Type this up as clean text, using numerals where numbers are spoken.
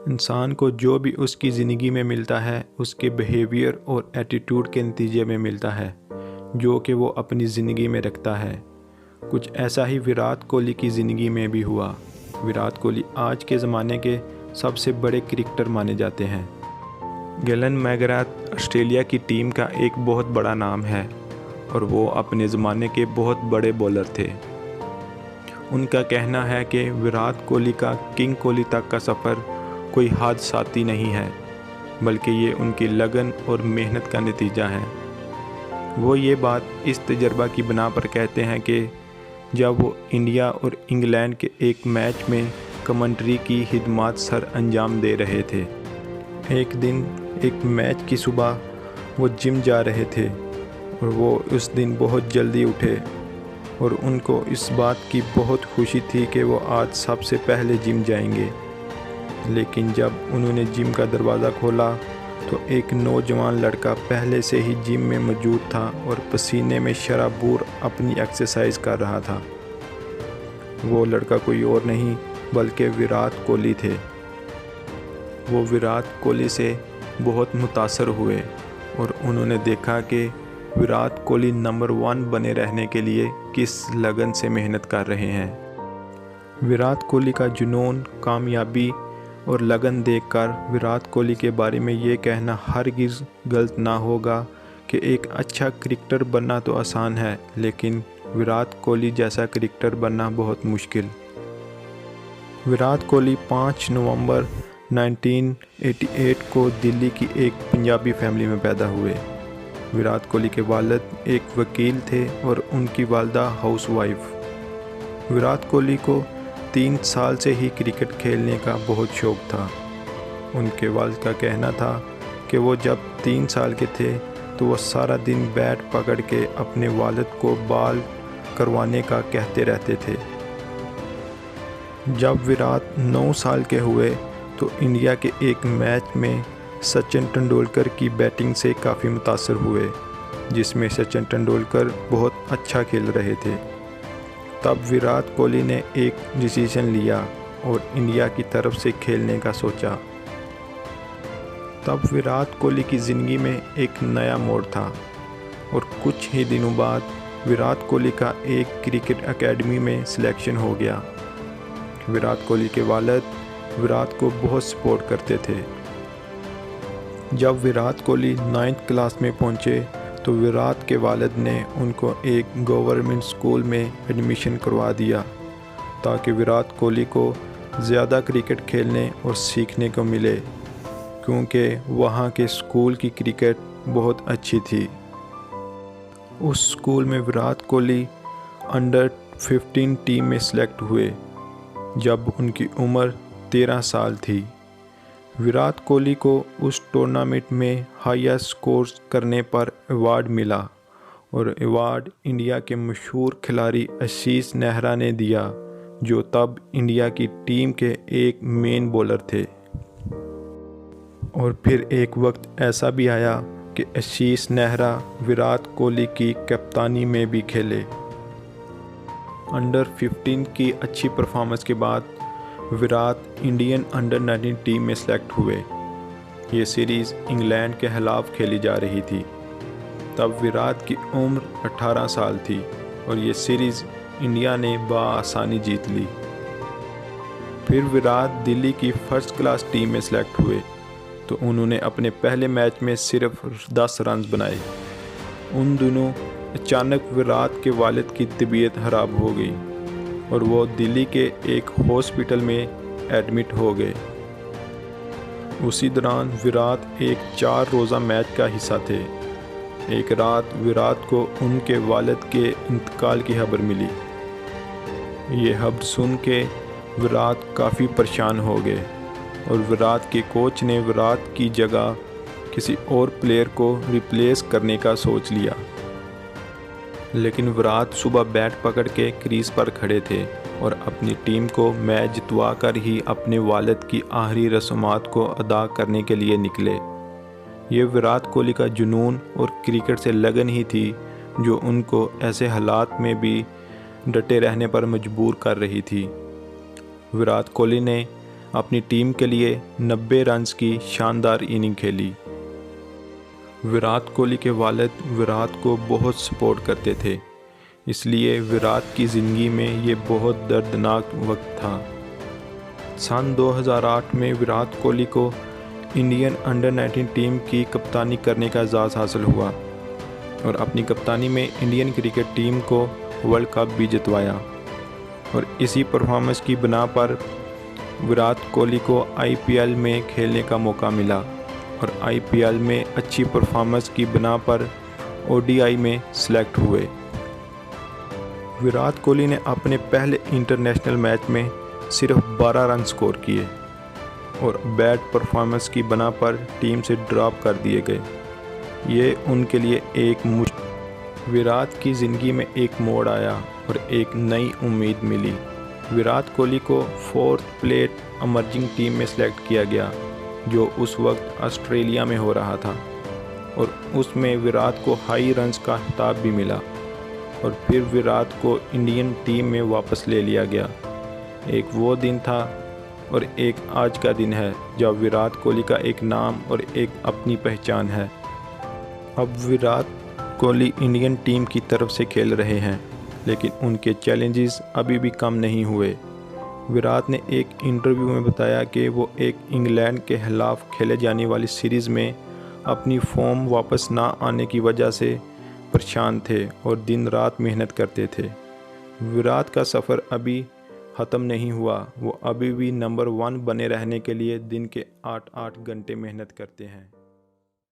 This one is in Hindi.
इंसान को जो भी उसकी ज़िंदगी में मिलता है उसके बिहेवियर और एटीट्यूड के नतीजे में मिलता है, जो कि वो अपनी ज़िंदगी में रखता है। कुछ ऐसा ही विराट कोहली की ज़िंदगी में भी हुआ। विराट कोहली आज के ज़माने के सबसे बड़े क्रिकेटर माने जाते हैं। गैलन मैकग्राथ ऑस्ट्रेलिया की टीम का एक बहुत बड़ा नाम है और वो अपने ज़माने के बहुत बड़े बॉलर थे। उनका कहना है कि विराट कोहली का किंग कोहली तक का सफ़र कोई हादसाती नहीं है, बल्कि ये उनकी लगन और मेहनत का नतीजा है। वो ये बात इस तजर्बा की बिना पर कहते हैं कि जब वो इंडिया और इंग्लैंड के एक मैच में कमेंट्री की खिदमत सर अंजाम दे रहे थे। एक दिन एक मैच की सुबह वो जिम जा रहे थे और वो उस दिन बहुत जल्दी उठे और उनको इस बात की बहुत खुशी थी कि वो आज सबसे पहले जिम जाएंगे। लेकिन जब उन्होंने जिम का दरवाज़ा खोला तो एक नौजवान लड़का पहले से ही जिम में मौजूद था और पसीने में शराबूर अपनी एक्सरसाइज कर रहा था। वो लड़का कोई और नहीं बल्कि विराट कोहली थे। वो विराट कोहली से बहुत मुतासर हुए और उन्होंने देखा कि विराट कोहली नंबर 1 बने रहने के लिए किस लगन से मेहनत कर रहे हैं। विराट कोहली का जुनून, कामयाबी और लगन देखकर विराट कोहली के बारे में ये कहना हरगिज़ गलत ना होगा कि एक अच्छा क्रिकेटर बनना तो आसान है, लेकिन विराट कोहली जैसा क्रिकेटर बनना बहुत मुश्किल। विराट कोहली 5 नवंबर 1988 को दिल्ली की एक पंजाबी फैमिली में पैदा हुए। विराट कोहली के वालिद एक वकील थे और उनकी वालदा हाउसवाइफ। विराट कोहली को 3 साल से ही क्रिकेट खेलने का बहुत शौक़ था। उनके वालिद का कहना था कि वो जब 3 साल के थे तो वो सारा दिन बैट पकड़ के अपने वालिद को बॉल करवाने का कहते रहते थे। जब विराट 9 साल के हुए तो इंडिया के एक मैच में सचिन तेंदुलकर की बैटिंग से काफ़ी मुतासर हुए, जिसमें सचिन तेंदुलकर बहुत अच्छा खेल रहे थे। तब विराट कोहली ने एक डिसीजन लिया और इंडिया की तरफ से खेलने का सोचा। तब विराट कोहली की ज़िंदगी में एक नया मोड़ था और कुछ ही दिनों बाद विराट कोहली का एक क्रिकेट एकेडमी में सिलेक्शन हो गया। विराट कोहली के वालिद विराट को बहुत सपोर्ट करते थे। जब विराट कोहली 9th क्लास में पहुंचे तो विराट के वालिद ने उनको एक गवर्नमेंट स्कूल में एडमिशन करवा दिया ताकि विराट कोहली को ज़्यादा क्रिकेट खेलने और सीखने को मिले, क्योंकि वहाँ के स्कूल की क्रिकेट बहुत अच्छी थी। उस स्कूल में विराट कोहली अंडर 15 टीम में सिलेक्ट हुए जब उनकी उम्र 13 साल थी। विराट कोहली को उस टूर्नामेंट में हाईएस्ट स्कोर करने पर अवार्ड मिला और अवार्ड इंडिया के मशहूर खिलाड़ी आशीष नेहरा ने दिया, जो तब इंडिया की टीम के एक मेन बॉलर थे। और फिर एक वक्त ऐसा भी आया कि आशीष नेहरा विराट कोहली की कप्तानी में भी खेले। अंडर 15 की अच्छी परफॉर्मेंस के बाद विराट इंडियन अंडर 19 टीम में सेलेक्ट हुए। ये सीरीज़ इंग्लैंड के खिलाफ खेली जा रही थी। तब विराट की उम्र 18 साल थी और ये सीरीज़ इंडिया ने बआसानी जीत ली। फिर विराट दिल्ली की फर्स्ट क्लास टीम में सेलेक्ट हुए तो उन्होंने अपने पहले मैच में सिर्फ 10 रन बनाए। उन दिनों अचानक विराट के वालिद की तबीयत खराब हो गई और वो दिल्ली के एक हॉस्पिटल में एडमिट हो गए। उसी दौरान विराट एक 4 रोज़ा मैच का हिस्सा थे। एक रात विराट को उनके वालिद के इंतकाल की खबर मिली। ये खबर सुन के विराट काफ़ी परेशान हो गए और विराट के कोच ने विराट की जगह किसी और प्लेयर को रिप्लेस करने का सोच लिया। लेकिन विराट सुबह बैट पकड़ के क्रीज पर खड़े थे और अपनी टीम को मैच जितवा कर ही अपने वालिद की आखिरी रस्मात को अदा करने के लिए निकले। ये विराट कोहली का जुनून और क्रिकेट से लगन ही थी जो उनको ऐसे हालात में भी डटे रहने पर मजबूर कर रही थी। विराट कोहली ने अपनी टीम के लिए 90 रन्स की शानदार इनिंग खेली। विराट कोहली के वालिद विराट को बहुत सपोर्ट करते थे, इसलिए विराट की ज़िंदगी में ये बहुत दर्दनाक वक्त था। सन 2008 में विराट कोहली को इंडियन अंडर 19 टीम की कप्तानी करने का एजाज़ हासिल हुआ और अपनी कप्तानी में इंडियन क्रिकेट टीम को वर्ल्ड कप भी जितवाया। और इसी परफॉर्मेंस की बिना पर विराट कोहली को आईपीएल में खेलने का मौका मिला और आईपीएल में अच्छी परफॉर्मेंस की बिना पर ओडीआई में सिलेक्ट हुए। विराट कोहली ने अपने पहले इंटरनेशनल मैच में सिर्फ 12 रन स्कोर किए और बैड परफॉर्मेंस की बिना पर टीम से ड्रॉप कर दिए गए। ये उनके लिए एक विराट की ज़िंदगी में एक मोड़ आया और एक नई उम्मीद मिली। विराट कोहली को 4th प्लेट इमर्जिंग टीम में सेलेक्ट किया गया, जो उस वक्त ऑस्ट्रेलिया में हो रहा था, और उसमें विराट को हाई रन्स का खिताब भी मिला और फिर विराट को इंडियन टीम में वापस ले लिया गया। एक वो दिन था और एक आज का दिन है जब विराट कोहली का एक नाम और एक अपनी पहचान है। अब विराट कोहली इंडियन टीम की तरफ से खेल रहे हैं, लेकिन उनके चैलेंजेस अभी भी कम नहीं हुए। विराट ने एक इंटरव्यू में बताया कि वो एक इंग्लैंड के खिलाफ खेले जाने वाली सीरीज़ में अपनी फॉर्म वापस ना आने की वजह से परेशान थे और दिन रात मेहनत करते थे। विराट का सफ़र अभी ख़त्म नहीं हुआ, वो अभी भी नंबर 1 बने रहने के लिए दिन के 8-8 घंटे मेहनत करते हैं।